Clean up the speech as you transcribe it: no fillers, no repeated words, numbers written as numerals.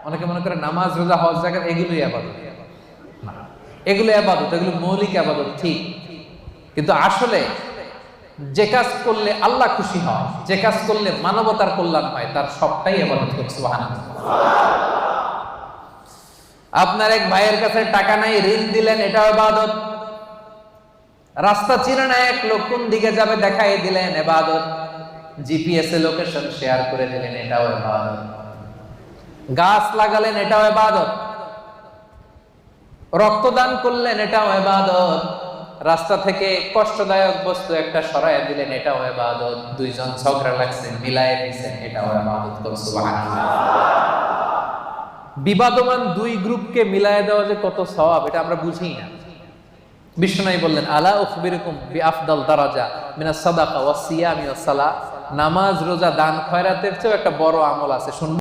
অনেকে মনে করে নামাজ, রোজা, হজ, যাকাত এগুলোই ইবাদত। না, এগুলো ইবাদত, এগুলো মৌলিক ইবাদত ঠিক, কিন্তু আসলে যে কাজ করলে আল্লাহ খুশি হয়, যে কাজ করলে মানবতার কল্যাণ হয়, তার সবটাই ইবাদত করছে। সুবহানাল্লাহ। আপনার এক ভাইয়ের কাছে টাকা নাই, ঋণ দিলেন, এটাও ইবাদত। রাস্তা চিনে না এক লোক, কোন দিকে যাবে দেখাই দিলেন, ইবাদত। জিপিএস এ লোকেশন শেয়ার করে দিলেন, এটাও ইবাদত। গাছ লাগালেন, এটাও ইবাদত। রক্তদান করলেন, এটাও ইবাদত। রাস্তা থেকে কষ্টদায়ক বস্তু একটা সরায় দিলেন, এটাও ইবাদত। দুইজন ঝগড়া লাগছেন, মিলায়ে দিয়েছেন, এটাও ইবাদত। সুবহানাল্লাহ। বিবাদমান দুই গ্রুপকে মিলায়ে দেওয়া যে কত সওয়াব, এটা আমরা বুঝি না। বিশ্বনবী বললেন, আলা উখবিরুকুম বিআফদাল দারাজা মিনাস সাদাকা ওয়াস সিয়ামি ওয়াস সালাহ। নামাজ, রোজা, দান, খয়রাতের চেয়ে একটা বড় আমল আছে, শুনবেন?